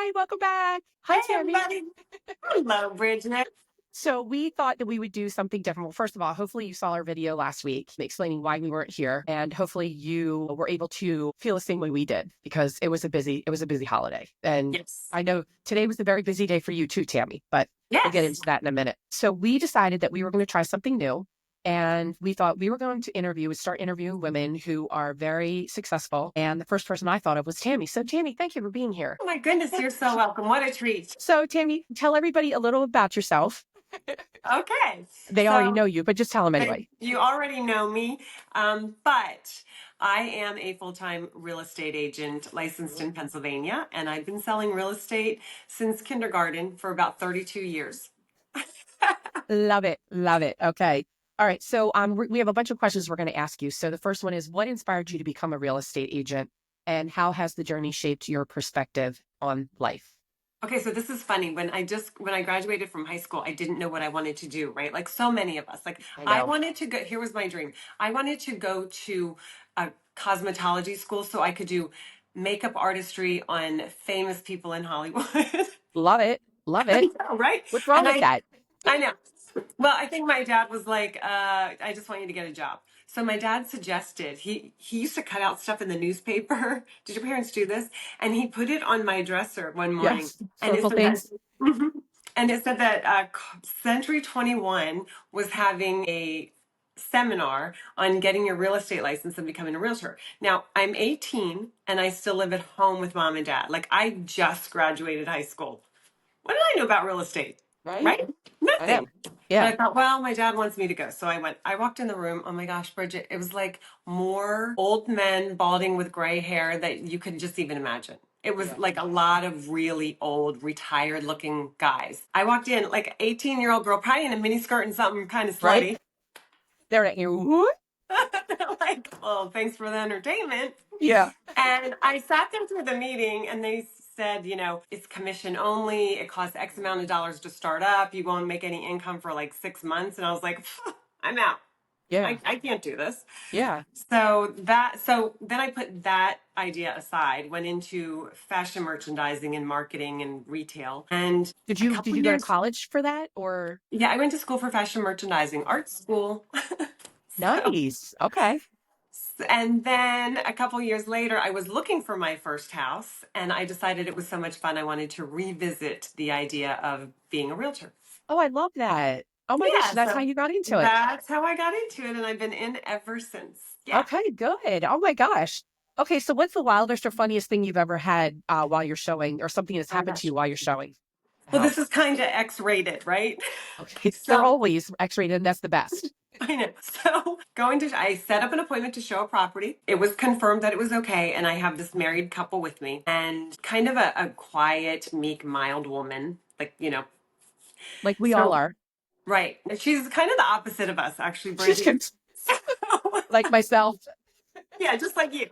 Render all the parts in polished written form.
Hi, welcome back. Hi, Hey, Tammy. everybody. Hello, Bridget. So we thought that we would do something different. Well, first of all, hopefully you saw our video last week explaining why we weren't here. And hopefully you were able to feel the same way we did because it was a busy holiday. And Yes. I know today was a very busy day for you too, Tammy, but we'll get Yes. into that in a minute. So we decided that we were going to try something new. And we thought we were going to start interviewing women who are very successful. And the first person I thought of was Tammy. So Tammy, thank you for being here. Oh, my goodness. You're so welcome. What a treat. So Tammy, tell everybody a little about yourself. Okay. They already So know you, but just tell them anyway. you already know me, but I am a full-time real estate agent licensed in Pennsylvania, and I've been selling real estate since kindergarten for about 32 years. Love it. Love it. Okay. All right. So we have a bunch of questions we're going to ask you. So the first one is, what inspired you to become a real estate agent, and how has the journey shaped your perspective on life? Okay, so this is funny. When I graduated from high school, I didn't know what I wanted to do, right? Like so many of us. Like I I know. wanted to go, here was my dream. I wanted to go to a cosmetology school so I could do makeup artistry on famous people in Hollywood. Love it. Love I it. know, right? What's wrong And with that? I know. Well, I think my dad was like, I just want you to get a job. So my dad suggested he used to cut out stuff in the newspaper. Did your parents do this? And he put it on my dresser one morning, Yes. and it Circle said that, things. Mhm. And it said that Century 21 was having a seminar on getting your real estate license and becoming a realtor. Now I'm 18 and I still live at home with mom and dad. Like I just graduated high school. What did I know about real estate? Right. Right? I know. Nothing. But Yeah. I thought, well, my dad wants me to go. So I went. I walked in the room. Oh my gosh, Bridget, it was like more old men balding with gray hair that you could just even imagine. It was Yeah. like a lot of really old, retired looking guys. I walked in like 18-year-old girl, probably in a mini skirt and something kind of Right. slutty. They're at you. They're like, well, thanks for the entertainment. Yeah. And I sat there through the meeting and they said, it's commission only. It costs X amount of dollars to start up. You won't make any income for like 6 months. And I was like, I'm out. Yeah. I can't do this. Yeah. So then I put that idea aside, went into fashion merchandising and marketing and retail. And Did a you did couple you go to years, college for that or? yeah, I went to school for fashion merchandising, art school. So Nice. Okay. And then a couple years later, I was looking for my first house, and I decided it was so much fun. I wanted to revisit the idea of being a realtor. Oh, I love that. Oh my gosh, Yeah, that's how so you got into it. that's how I got into it, and I've been in ever since. Yeah. Okay, good. Oh my gosh. Okay, so what's the wildest or funniest thing you've ever had while you're showing, or something that's Oh my happened to gosh. you while you're showing the Well, this house? is kind of X-rated, right? Okay, they're So always X-rated, and that's the best. I know. So I set up an appointment to show a property. It was confirmed that it was okay, and I have this married couple with me, and kind of a quiet, meek, mild woman, like Like we all So are. right. And she's kind of the opposite of us, actually, She's Bridget. like myself. Yeah, just like you,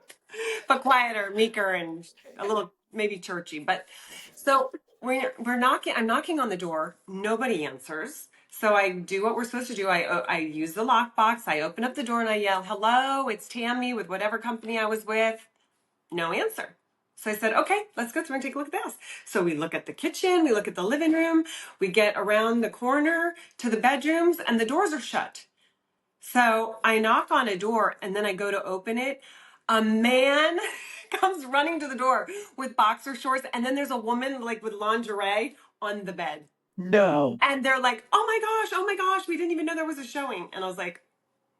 but quieter, meeker, and a little maybe churchy. But so we're knocking. I'm knocking on the door. Nobody answers. So I do what we're supposed to do. I use the lockbox. I open up the door and I yell, "Hello, it's Tammy with whatever company I was with." No answer. So I said, okay, let's go through and take a look at the house. So we look at the kitchen, we look at the living room, we get around the corner to the bedrooms, and the doors are shut. So I knock on a door and then I go to open it. A man comes running to the door with boxer shorts, and then there's a woman like with lingerie on the bed. No. And they're like, oh my gosh, we didn't even know there was a showing. And I was like,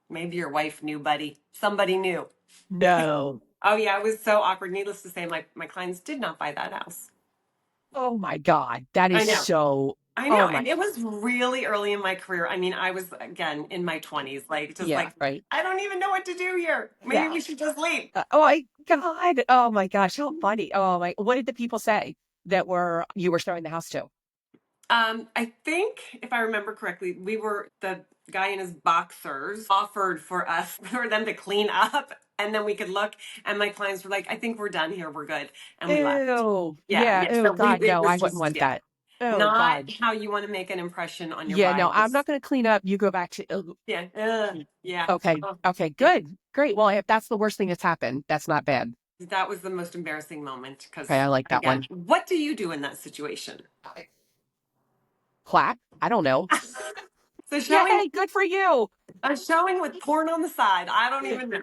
maybe your wife knew, buddy. Somebody knew. No. Oh yeah, it was so awkward. Needless to say, my clients did not buy that house. Oh my God. That I is know. so, I know. oh my, And it was really early in my career. I mean, I was again in my 20s, like just yeah, like right. I don't even know what to do here. Maybe Yeah. we should just leave. Oh my God. Oh my gosh. How funny. Oh my, what did the people say that you were showing the house to? I think if I remember correctly, we were the guy in his boxers offered for us for them to clean up and then we could look. And my clients were like, I think we're done here. We're good. And we left. Ew. Yeah, Yeah. yeah. Oh So God. it No, I was wouldn't just, want yeah, that. Oh not God. how you want to make an impression on your Yeah. No, I'm not buyers. going to clean up. You go back to, oh, Yeah. Yeah. okay. Oh, Okay. yeah. Good. Great. Well, if that's the worst thing that's happened, that's not bad. That was the most embarrassing moment Okay, because, I like that again, one. what do you do in that situation? Clap. I don't know. So showing Yay, good for you. a showing with porn on the side. I don't even know.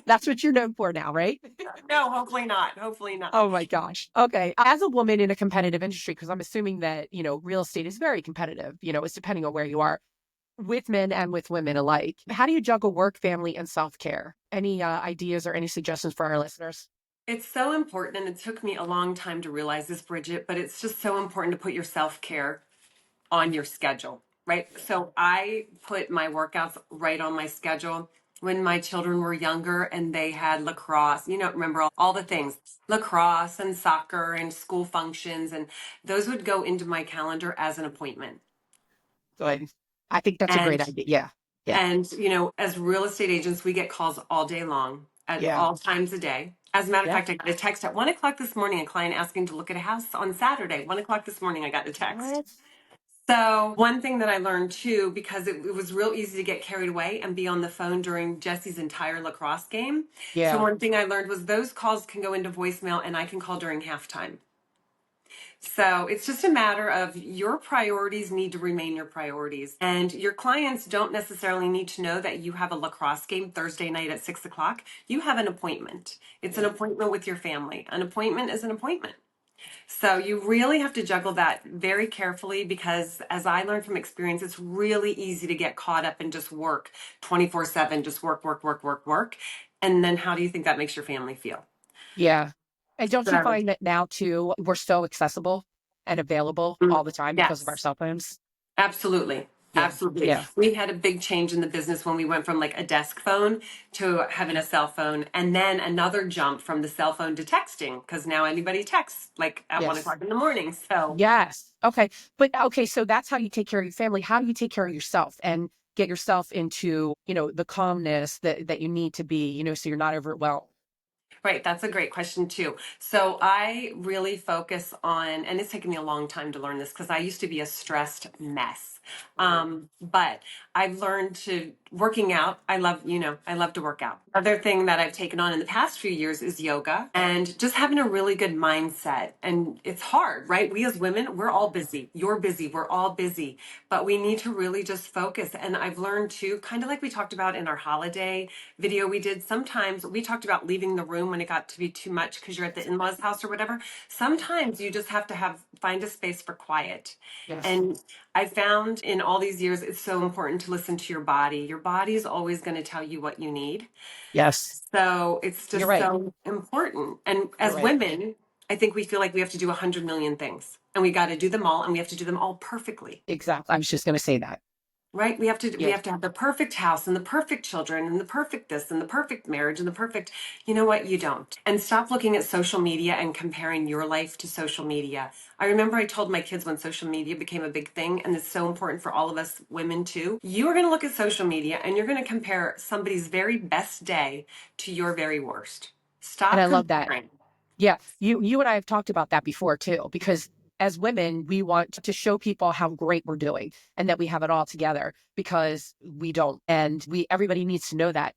That's what you're known for now, right? No, hopefully not. Hopefully not. Oh my gosh. Okay. As a woman in a competitive industry, because I'm assuming that, real estate is very competitive, it's depending on where you are with men and with women alike. How do you juggle work, family, and self care? Any ideas or any suggestions for our listeners? It's so important, and it took me a long time to realize this, Bridget, but it's just so important to put your self care on your schedule, right? So I put my workouts right on my schedule. When my children were younger and they had lacrosse, remember all the things, lacrosse and soccer and school functions, and those would go into my calendar as an appointment. Good. I think that's a great And idea. Yeah. Yeah. as real estate agents, we get calls all day long at Yeah. all times a day. As a matter of Yeah. fact, I got a text at 1 o'clock this morning, a client asking to look at a house on Saturday. 1 o'clock this morning, I got the text. What? So one thing that I learned too, because it was real easy to get carried away and be on the phone during Jesse's entire lacrosse game. So Yeah. one thing I learned was those calls can go into voicemail and I can call during halftime. So it's just a matter of your priorities need to remain your priorities. And your clients don't necessarily need to know that you have a lacrosse game Thursday night at 6 o'clock. You have an appointment. It's an Yeah. appointment with your family. An appointment is an appointment. So you really have to juggle that very carefully because as I learned from experience, it's really easy to get caught up in just work 24/7, just work, work, work, work, work. And then how do you think that makes your family feel? Yeah. And don't you So, find that now too, we're so accessible and available all the time because of our yes. cell phones? Absolutely. Yeah. Absolutely. Yeah. We had a big change in the business when we went from like a desk phone to having a cell phone, and then another jump from the cell phone to texting because now anybody texts like at one Yes. o'clock in the morning. So, Yes. Okay. But okay, so that's how you take care of your family. How do you take care of yourself and get yourself into, the calmness that you need to be, so you're not overwhelmed? right, that's a great question too. So, I really focus on, and it's taken me a long time to learn this because I used to be a stressed mess. Mhm. But I've learned to working out. I love to work out. Other thing that I've taken on in the past few years is yoga and just having a really good mindset. And it's hard, right? We as women, we're all busy. You're busy. We're all busy, but we need to really just focus. And I've learned to kind of like we talked about in our holiday video we did, sometimes we talked about leaving the room when it got to be too much because you're at the in-laws house or whatever. Sometimes you just have to find a space for quiet. Yes. And I found in all these years, it's so important to listen to your body. Your body is always going to tell you what you need. Yes. So it's You're just right. so important. And You're as right. women, I think we feel like we have to do 100 million things and we got to do them all and we have to do them all perfectly. Exactly. I was just going to say that. Right? We Yeah. have to have the perfect house and the perfect children and the perfect this and the perfect marriage and the perfect, you know what, you don't. And stop looking at social media and comparing your life to social media. I remember I told my kids when social media became a big thing, and it's so important for all of us women too. You are going to look at social media and you're going to compare somebody's very best day to your very worst. And Stop I love that. comparing. Yeah, you and I have talked about that before too, because as women, we want to show people how great we're doing and that we have it all together because we don't. And everybody needs to know that.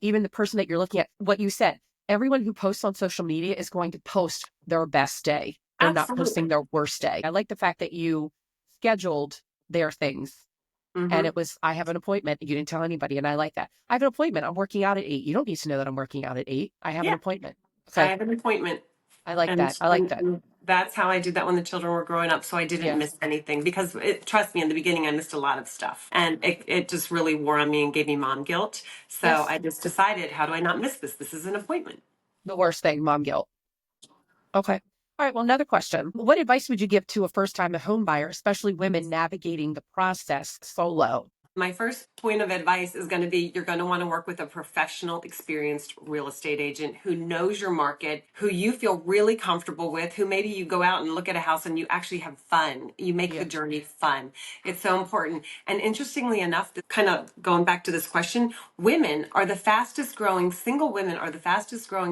Even the person that you're looking at, what you said, everyone who posts on social media is going to post their best day. They're not posting Absolutely. their worst day. I like the fact that you scheduled their things and Hmm. it was, I have an appointment. You didn't tell anybody. And I like that. I have an appointment. I'm working out at 8. You don't need to know that I'm working out at 8. I have an Yeah, appointment. I Okay. have an appointment. I like And, that. I like that. that's how I did that when the children were growing up. So I didn't Yeah. miss anything because trust me, in the beginning, I missed a lot of stuff and it just really wore on me and gave me mom guilt. So Yes. I just decided, how do I not miss this? This is an appointment. The worst thing, mom guilt. Okay. All right. Well, another question. What advice would you give to a first time home buyer, especially women navigating the process solo? My first point of advice is going to be you're going to want to work with a professional, experienced real estate agent who knows your market, who you feel really comfortable with, who maybe you go out and look at a house and you actually have fun. You make the Yeah. journey fun. It's so important. And interestingly enough, kind of going back to this question, single women are the fastest growing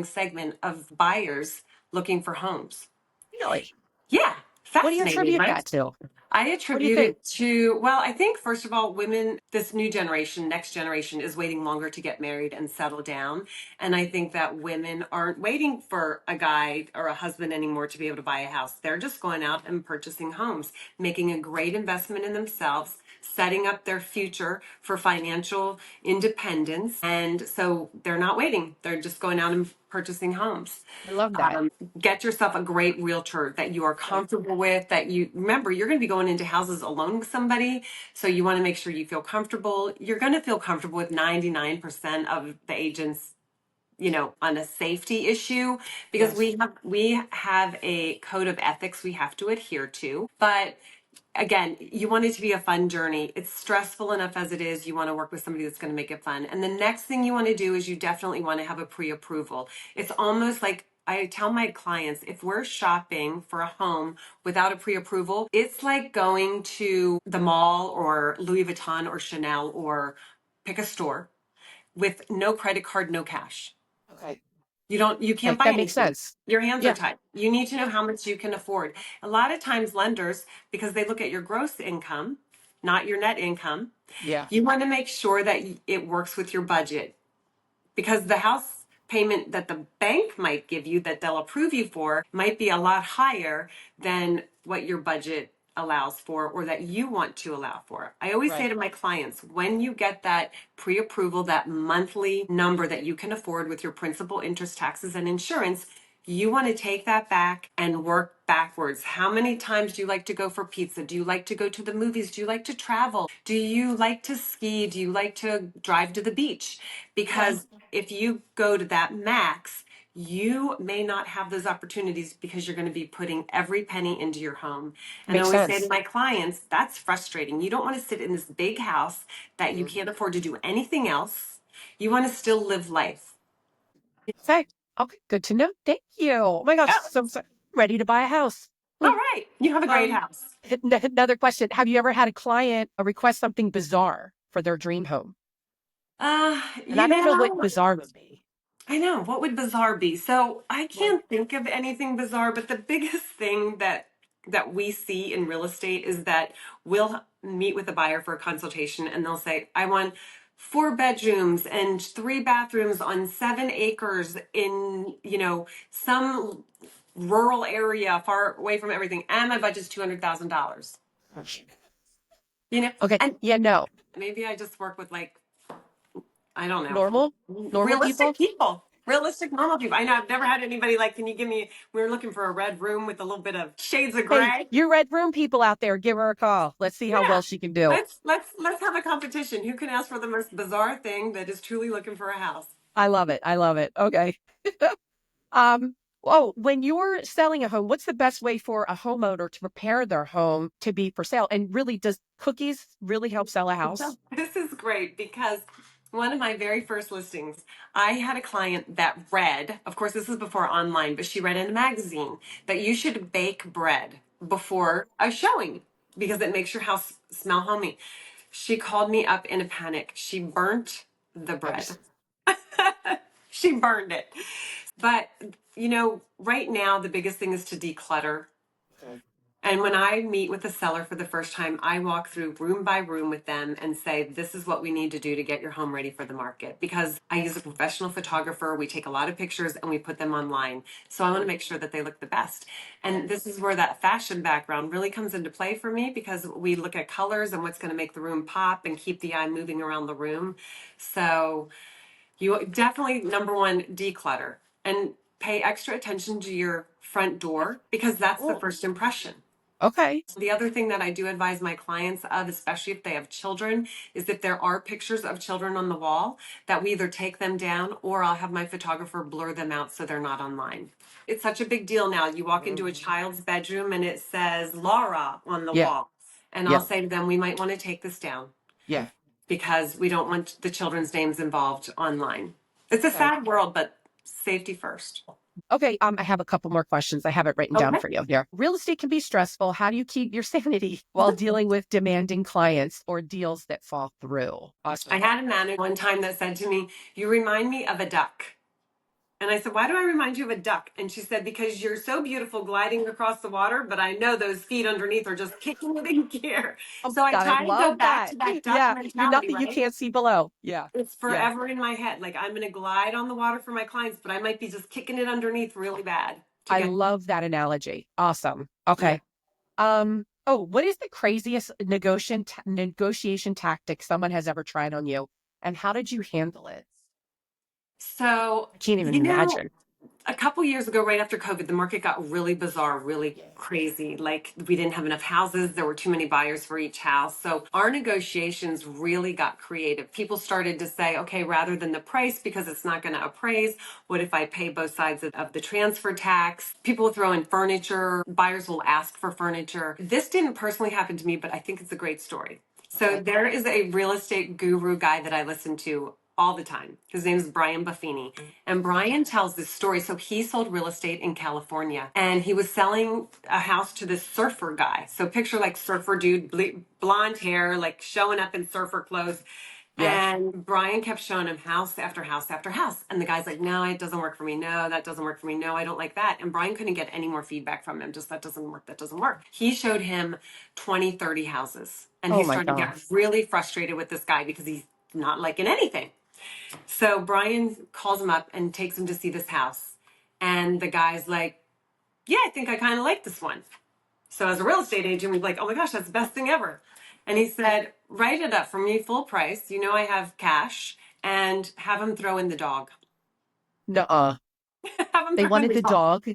segment of buyers looking for homes. Really? Yeah, What do you fascinating, attribute right? that to? I What do you attribute think? it to, well, I think first of all, women, this new generation, next generation is waiting longer to get married and settle down. And I think that women aren't waiting for a guy or a husband anymore to be able to buy a house. They're just going out and purchasing homes, making a great investment in themselves, setting up their future for financial independence. And so they're not waiting. They're just going out and purchasing homes. I love that. Get yourself a great realtor that you are Okay. comfortable with, that you remember you're going to be going into houses alone with somebody. So you want to make sure you feel comfortable. You're going to feel comfortable with 99% of the agents, on a safety issue, because Yes. we have a code of ethics we have to adhere to. But again, you want it to be a fun journey. It's stressful enough as it is. You want to work with somebody that's going to make it fun. And the next thing you want to do is you definitely want to have a pre-approval. It's almost like I tell my clients, if we're shopping for a home without a pre-approval, it's like going to the mall or Louis Vuitton or Chanel or pick a store with no credit card, no cash. Okay. You Okay. can't buy That makes anything. sense. Your hands are Yeah. tied. You need to know Yeah. how much you can afford. A lot of times lenders, because they look at your gross income, not your net income, Yeah. you want to make sure that it works with your budget, because the house payment that the bank might give you that they'll approve you for might be a lot higher than what your budget allows for or that you want to allow for. I always say Right. to my clients, when you get that pre-approval, that monthly number that you can afford with your principal, interest, taxes, and insurance, you want to take that back and work backwards. How many times do you like to go for pizza? Do you like to go to the movies? Do you like to travel? Do you like to ski? Do you like to drive to the beach? Okay. Because if you go to that max, you may not have those opportunities because you're going to be putting every penny into your home. And I Makes always say to sense. my clients, that's frustrating. You don't want to sit in this big house that you Mhm. can't afford to do anything else. You want to still live life. Okay. Okay. Good to know. Thank you. Oh my gosh. Oh, So ready to buy a house. all Hmm. right. You have a great Um, house. Another question. Have you ever had a client request something bizarre for their dream home? Uh, And you I don't know what know, bizarre would be. I know. What would bizarre be? So I Well, can't think of anything bizarre, but the biggest thing that we see in real estate is that we'll meet with a buyer for a consultation and they'll say, I want 4 bedrooms and 3 bathrooms on 7 acres in, some rural area far away from everything, and my budget's $200,000. okay. And Yeah, no. maybe I just work with like, I don't know. Normal? Normal Realistic people? people. Realistic, normal people. I know I've never had anybody like, can you give me, we were looking for a red room with a little bit of shades of Hey, gray. you red room people out there, give her a call. Let's see how Yeah. well she can do. Let's have a competition. Who can ask for the most bizarre thing that is truly looking for a house? I love it. I love it. Okay. Um, oh, when you're selling a home, what's the best way for a homeowner to prepare their home to be for sale? And really, does cookies really help sell a house? This is great because one of my very first listings, I had a client that read, of course, this is before online, but she read in a magazine that you should bake bread before a showing because it makes your house smell homey. She called me up in a panic. She burnt the bread. Oops. She burned it. But, right now, the biggest thing is to declutter. Okay. And when I meet with a seller for the first time, I walk through room by room with them and say, this is what we need to do to get your home ready for the market. Because I use a professional photographer, we take a lot of pictures and we put them online. So I want to make sure that they look the best. Yeah. And this is where that fashion background really comes into play for me because we look at colors and what's going to make the room pop and keep the eye moving around the room. So you definitely, number one, declutter and pay extra attention to your front door because that's the Oh, first impression. okay. The other thing that I do advise my clients of, especially if they have children, is if there are pictures of children on the wall, that we either take them down or I'll have my photographer blur them out so they're not online. It's such a big deal now. You walk into a child's bedroom and it says Laura on the Yeah. wall. And I'll Yeah. say to them, we might want to take this down Yeah. because we don't want the children's names involved online. It's a Okay. sad world, but safety first. Okay. I have a couple more questions. I have it written down Okay. for you here. Real estate can be stressful. How do you keep your sanity while dealing with demanding clients or deals that fall through? I Awesome. had a manager one time that said to me, you remind me of a duck. And I said, why do I remind you of a duck? And she said, because you're so beautiful gliding across the water, but I know those feet underneath are just kicking it in gear. Oh So my I God, I try to go love back that. to that duck Yeah. You're mentality, nothing you right? can't see below. Yeah. It's Yeah. forever in my head. Like I'm going to glide on the water for my clients, but I might be just kicking it underneath really bad to I get. love that analogy. Awesome. Yeah. Okay. Oh, what is the craziest negotiation tactic someone has ever tried on you? And how did you handle it? So, I can't even imagine. a couple years ago, right after COVID, the market got really bizarre, really Yeah. crazy. Like we didn't have enough houses. There were too many buyers for each house. So our negotiations really got creative. People started to say, okay, rather than the price, because it's not going to appraise, what if I pay both sides of the transfer tax? People will throw in furniture. Buyers will ask for furniture. This didn't personally happen to me, but I think it's a great story. So Okay. there is a real estate guru guy that I listen to all the time. His name is Brian Buffini. And Brian tells this story. So he sold real estate in California and he was selling a house to this surfer guy. So picture like surfer dude, blonde hair, like showing up in surfer clothes. Yeah. And Brian kept showing him house after house after house. And the guy's like, no, it doesn't work for me. No, that doesn't work for me. No, I don't like that. And Brian couldn't get any more feedback from him. Just that doesn't work. That doesn't work. He showed him 20, 30 houses. And Oh he my started to get gosh. really frustrated with this guy because he's not liking anything. So Brian calls him up and takes him to see this house. And the guy's like, yeah, I think I kind of like this one. So as a real estate agent, we'd be like, oh my gosh, that's the best thing ever. And he said, write it up for me full price. You know, I have cash and have him throw in the dog. Nuh-uh. Have him They throw in wanted the the dog. dog.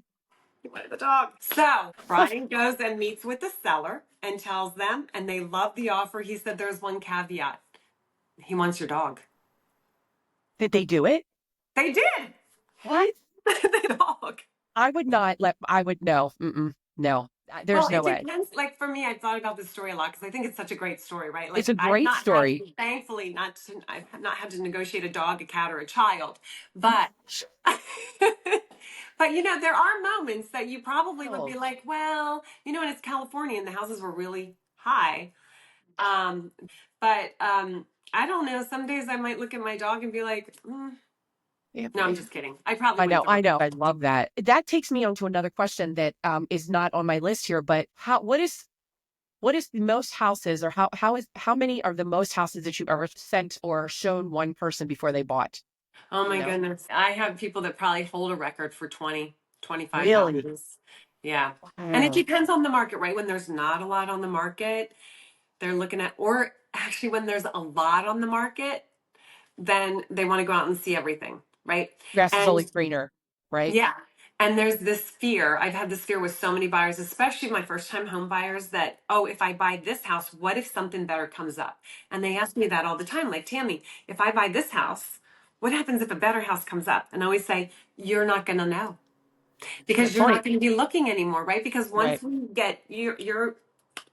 He wanted the dog. So Brian goes and meets with the seller and tells them, and they love the offer. He said, there's one caveat. He wants your dog. Did they do it? They did. What? The dog. I would no. Mm-mm. No. Well, There's no it way. depends. Like for me, I've thought about this story a lot because I think it's such a great story, right? It's Like a I've great not had, story. thankfully, I've not had to negotiate a dog, a cat, or a child, but, but there are moments that you probably would be Oh, like, well, and it's California and the houses were really high. Um, but I don't know. Some days I might look at my dog and be like, yeah. no, I'm just kidding. I probably I wouldn't know, throw I it. know. I love that. That takes me on to another question that is not on my list here, but what is the most houses or how many are the most houses that you've ever sent or shown one person before they bought? Oh You my know? goodness. I have people that probably hold a record for 20, 25 Really? houses. Yeah. And it Wow. depends on the market, right? When there's not a lot on the market, they're looking at, or actually when there's a lot on the market, then they want to go out and see everything, right? Grass is And always greener, right? yeah. And there's this fear. I've had this fear with so many buyers, especially my first time home buyers, that, oh, if I buy this house, what if something better comes up? And they ask me that all the time. Like, Tammy, if I buy this house, what happens if a better house comes up? And I always say, you're not going to know Good because you're not point. going to be looking anymore, right? Because once Right. we get your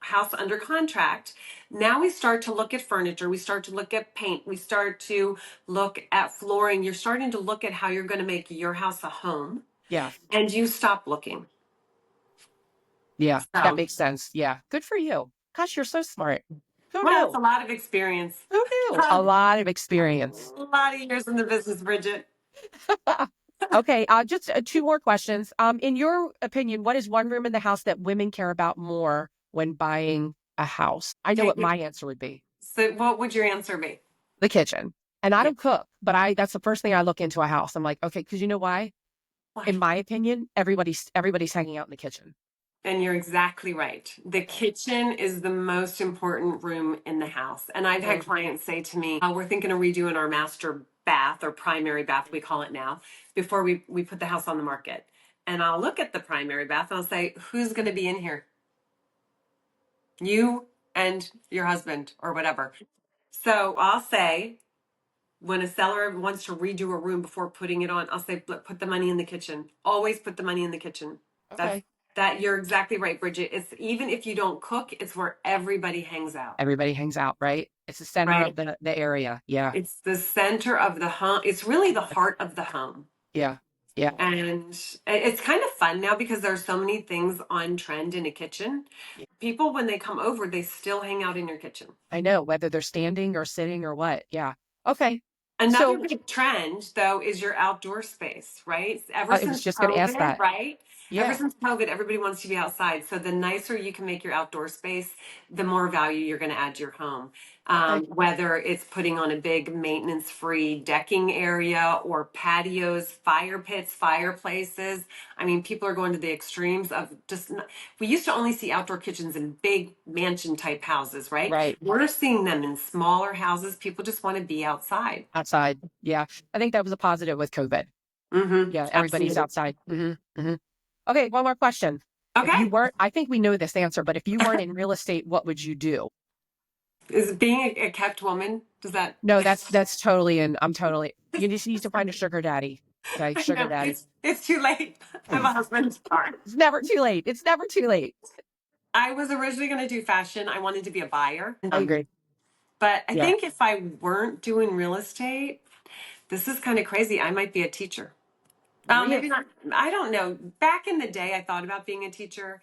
house under contract, now we start to look at furniture, we start to look at paint, we start to look at flooring. You're starting to look at how you're going to make your house a home Yeah. and you stop looking. Yeah. That So, makes sense. Yeah. Good for you. Gosh, you're so smart. Who well, it's knew? a lot of experience. Who knew? A A lot of experience. lot of years in the business, Bridget. Okay, just two more questions. In your opinion, what is one room in the house that women care about more when buying a house? I know Okay, what my answer would be. so what would your answer be? The kitchen. And I Yeah. don't cook, but that's the first thing I look into a house. I'm like, okay, because you know why? Why? In my opinion, everybody's hanging out in the kitchen. And you're exactly right. The kitchen is the most important room in the house. And I've had Mhm. clients say to me, we're thinking of redoing our master bath or primary bath, we call it now, before we put the house on the market. And I'll look at the primary bath and I'll say, who's going to be in here? You and your husband or whatever. So I'll say, when a seller wants to redo a room before putting it on, I'll say, put the money in the kitchen. Always put the money in the kitchen. That's Okay. that you're exactly right, Bridget. It's even if you don't cook, it's where everybody hangs out, Everybody hangs out, right? It's the center of right? the area. Yeah. It's the center of the home. It's really the heart of the home. Yeah. Yeah. And it's kind of fun now because there's so many things on trend in a kitchen. People, when they come over, they still hang out in your kitchen. I know whether they're standing or sitting or what. Yeah. Okay. Another So big trend, though, is your outdoor space, right? Ever I was since just going to ask COVID, that. right? Ever Yeah. since COVID, everybody wants to be outside. So the nicer you can make your outdoor space, the more value you're going to add to your home. Okay. Whether it's putting on a big maintenance-free decking area or patios, fire pits, fireplaces. I mean, people are going to the extremes of just, we used to only see outdoor kitchens in big mansion type houses, right? Right. We're seeing them in smaller houses. People just want to be outside. Outside. Yeah. I think that was a positive with COVID. Yeah. Everybody's Absolutely. outside. Okay. One more question. If you Okay. weren't, I think we know this answer, but if you weren't in real estate, what would you do? Is being a kept woman, does that? No, that's totally in. I'm totally. You just need to find a sugar daddy. Okay. I Sugar know daddy. it's too late. I have a husband. Sorry. It's never too late. It's never too late. I was originally going to do fashion. I wanted to be a buyer. I agree. But I Yeah. think if I weren't doing real estate, this is kind of crazy. I might be a teacher. Real. Maybe not. I don't know. Back in the day, I thought about being a teacher.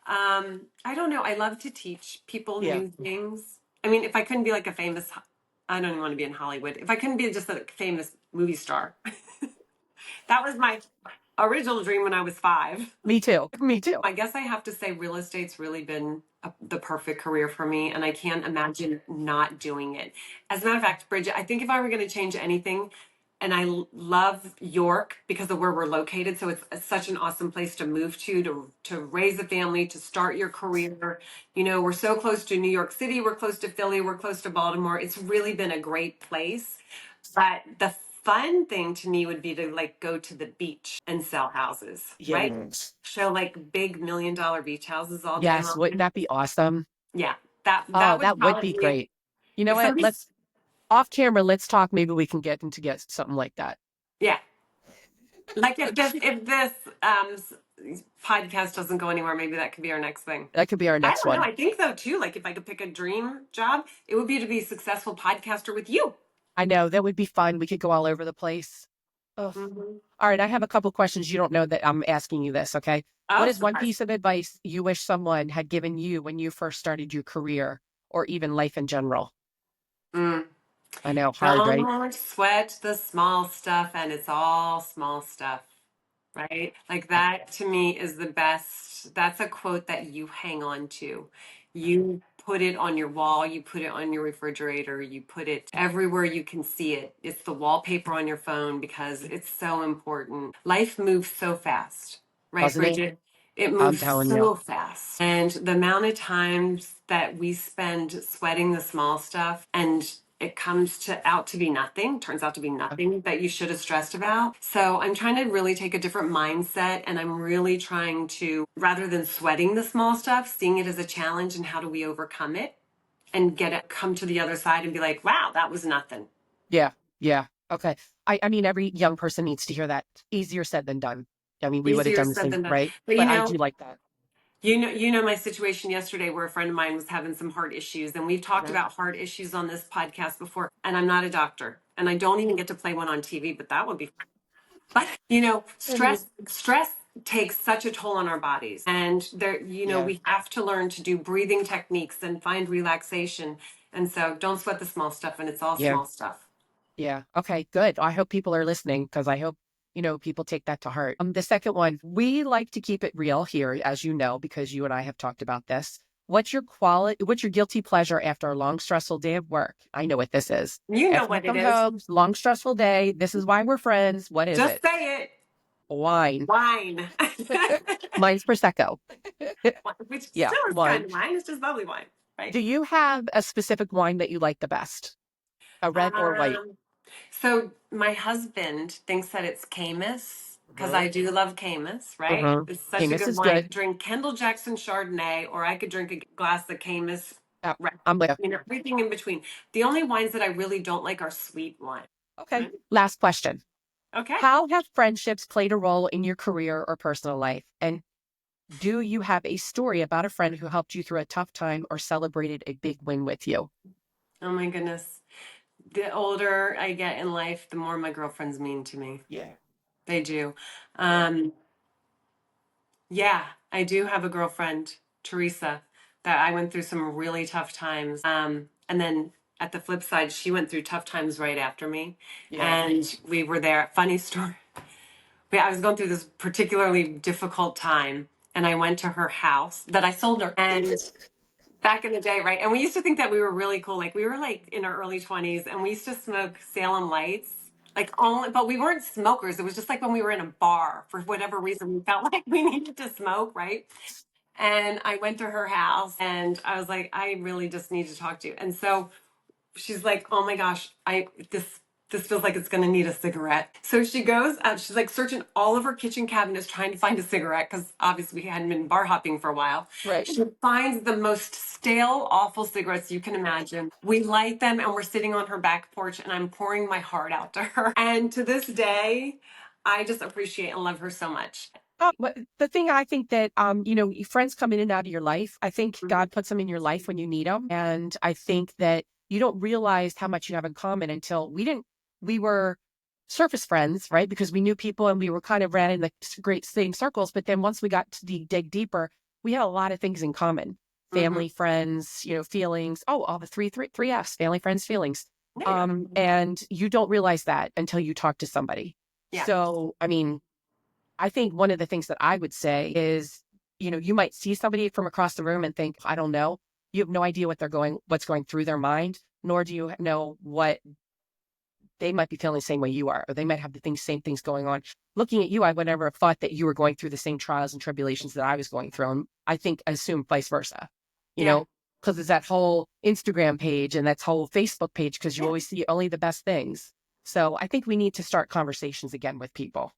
I don't know. I love to teach people Yeah. new things. I mean, if I couldn't be like a famous, I don't even want to be in Hollywood. If I couldn't be just a famous movie star, that was my original dream when I was 5. Me too. Me too. I guess I have to say real estate's really been the perfect career for me, and I can't imagine not doing it. As a matter of fact, Bridget, I think if I were going to change anything, and love York because of where we're located, so it's such an awesome place to move to raise a family, to start your career. You know, we're so close to New York City, we're close to Philly, we're close to Baltimore. It's really been a great place. But the fun thing to me would be to like go to the beach and sell houses, right? Yes. Show like big $1 million beach houses all day Yes. long. Wouldn't that be awesome? Yeah, that Oh, would that would probably be be great. You know if what? somebody's Let's off camera. Let's talk. Maybe we can get something like that. yeah. Like if this podcast doesn't go anywhere, maybe that could be our next thing. That could be our I next don't know. one. I think so too. Like if I could pick a dream job, it would be to be a successful podcaster with you. I know that would be fun. We could go all over the place. Oh, Hmm. all right. I have a couple questions. You don't know that I'm asking you this. Okay. What Oh, is one surprise. piece of advice you wish someone had given you when you first started your career or even life in general? Mm. I know, hard, right? Don't sweat the small stuff, and it's all small stuff. Right? Like that to me is the best. That's a quote that you hang on to. You put it on your wall, you put it on your refrigerator, you put it everywhere you can see it. It's the wallpaper on your phone because it's so important. Life moves so fast, right, Doesn't it? Bridget? It I'm moves telling you. so fast. And the amount of times that we spend sweating the small stuff and it comes to out to be nothing, turns out to be nothing that you should have stressed about. So I'm trying to really take a different mindset and I'm really trying to, rather than sweating the small stuff, seeing it as a challenge and how do we overcome it and get it, come to the other side and be like, wow, that was nothing. Yeah. Yeah. Okay. I mean, every young person needs to hear that. Easier said than done. I mean, we would have Easier done the said same, than done. right? But But I do like that. you know my situation yesterday where a friend of mine was having some heart issues and we've talked Mhm. about heart issues on this podcast before and I'm not a doctor and I don't even get to play one on TV, but that would be fun. But you know, Mhm. stress takes such a toll on our bodies and there you know Yeah. we have to learn to do breathing techniques and find relaxation. And so don't sweat the small stuff and it's all Yeah. small stuff. Yeah. Okay, good. I hope people are listening because I hope, people take that to heart. The second one, we like to keep it real here, as you know, because you and I have talked about this. What's your guilty pleasure after a long, stressful day of work? I know what this is. You know After you what it come is. home, long, stressful day. This is why we're friends. What is Just it? say it. Wine. Wine. Mine's Prosecco. Which Yeah, still is kind wine. of wine. It's just bubbly wine, Do right? you have a specific wine that you like the best? A red or white? Um, so my husband thinks that it's Camus because Uh-huh. I do love Camus, right? Uh-huh. It's such a Amos good is wine. I good. could drink Kendall Jackson Chardonnay, or I could drink a glass of Camus. Yeah, Right? I'm with. You know, everything in between. The only wines that I really don't like are sweet wine. Okay. Right? Last question. Okay. How have friendships played a role in your career or personal life? And do you have a story about a friend who helped you through a tough time or celebrated a big win with you? Oh my goodness. The older I get in life, the more my girlfriends mean to me. Yeah. They do. Yeah. Um, Yeah, I do have a girlfriend, Teresa, that I went through some really tough times. And then at the flip side, she went through tough times right after me. Yeah. And we were there. Funny story. I was going through this particularly difficult time, and I went to her house that I sold her. And back in the day, right? And we used to think that we were really cool. Like we were like in our early 20s, and we used to smoke Salem Lights. Like only, but we weren't smokers. It was just like when we were in a bar, for whatever reason, we felt like we needed to smoke, right? And I went to her house and I was like, I really just need to talk to you. And so she's like, oh my gosh, this feels like it's gonna need a cigarette. So she goes out, she's like searching all of her kitchen cabinets trying to find a cigarette because obviously we hadn't been bar hopping for a while. Right. She finds the most stale, awful cigarettes you can imagine. We light them and we're sitting on her back porch and I'm pouring my heart out to her. And to this day, I just appreciate and love her so much. Oh, but the thing I think that, friends come in and out of your life. I think God puts them in your life when you need them. And I think that you don't realize how much you have in common until we were surface friends, right? Because we knew people and we were kind of ran in the great same circles. But then once we got to dig deeper, we had a lot of things in common. Mm-hmm. Family, friends, feelings. Oh, all the three F's, family, friends, feelings. Yeah. And you don't realize that until you talk to somebody. Yeah. So, I mean, I think one of the things that I would say is, you might see somebody from across the room and think, I don't know. You have no idea what's going through their mind, nor do you know what they might be feeling the same way you are, or they might have same things going on. Looking at you, I would never have thought that you were going through the same trials and tribulations that I was going through. And I assume vice versa, Yeah. because there's that whole Instagram page and that whole Facebook page, because you Yeah. always see only the best things. So I think we need to start conversations again with people.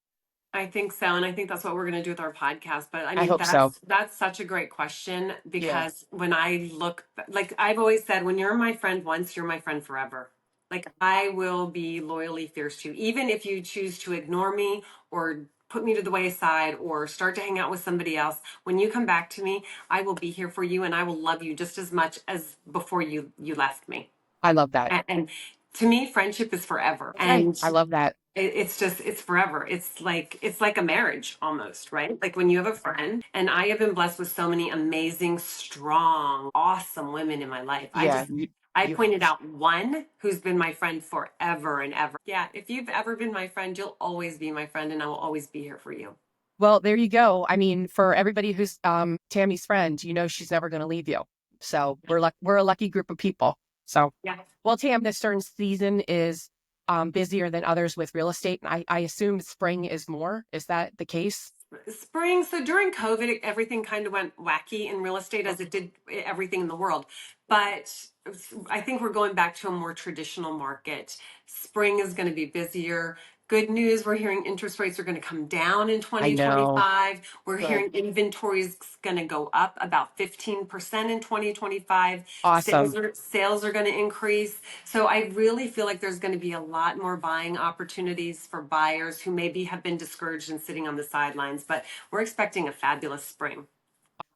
I think so, and I think that's what we're going to do with our podcast. But I I mean, hope so. that's such a great question Yeah, because when I look, like I've always said, when you're my friend once, you're my friend forever. Like I will be loyally fierce to you, even if you choose to ignore me or put me to the wayside or start to hang out with somebody else. When you come back to me, I will be here for you, and I will love you just as much as before you left me. I love that. And to me, friendship is forever, Okay, and I love that. it's just it's forever. It's like a marriage almost, right? Like when you have a friend, and I have been blessed with so many amazing, strong, awesome women in my life. Yeah, I you pointed out one who's been my friend forever and ever. Yeah, if you've ever been my friend, you'll always be my friend, and I will always be here for you. Well, there you go. I mean, for everybody who's Tammy's friend, she's never going to leave you. So we're a lucky group of people. So, Yeah. well, Tam, this certain season is busier than others with real estate, and I assume spring is more. Is that the case? Spring. So during COVID, everything kind of went wacky in real estate as it did everything in the world. But I think we're going back to a more traditional market. Spring is going to be busier. Good news, we're hearing interest rates are going to come down in I know. 2025. We're Good. hearing inventory is going to go up about 15% in 2025. Awesome. Sales are going to increase. So I really feel like there's going to be a lot more buying opportunities for buyers who maybe have been discouraged and sitting on the sidelines, but we're expecting a fabulous spring.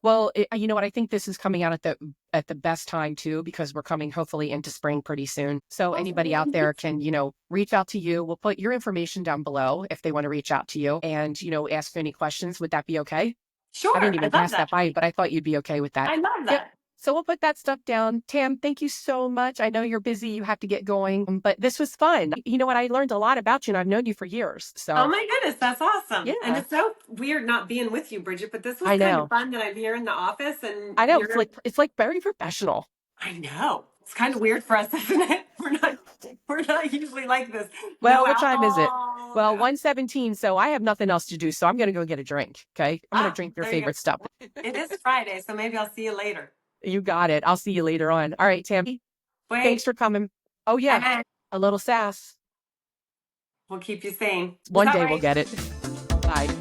Well, you know what? I think this is coming out at the best time too, because we're coming hopefully into spring pretty soon. So anybody out there can, reach out to you. We'll put your information down below if they want to reach out to you and, ask any questions. Would that be okay? I Sure, didn't I even love pass that that. by you, but I thought you'd be okay with that. I love Yep. that. So we'll put that stuff down. Tam, thank you so much. I know you're busy. You have to get going, but this was fun. You know what? I learned a lot about you and I've known you for years. Oh So my goodness, that's awesome. And yeah, it's so weird not being with you, Bridget, but this was I kind of know. fun that I'm here in the office and I know. you're It's like very professional. I know. It's kind of weird for us, isn't it? We're not usually like this. Well, No what time is it? alcohol. Well, No. 1:17. So I have nothing else to do. So I'm going to go get a drink. Okay. I'm going to Ah, drink your there you go. favorite stuff. It is Friday, so maybe I'll see you later. You got it. I'll see you later on. All right, Tammy. Thanks Wait, for coming. Oh, yeah. and A little sass. we'll keep you sane. Is One that day we'll right? get it. Bye.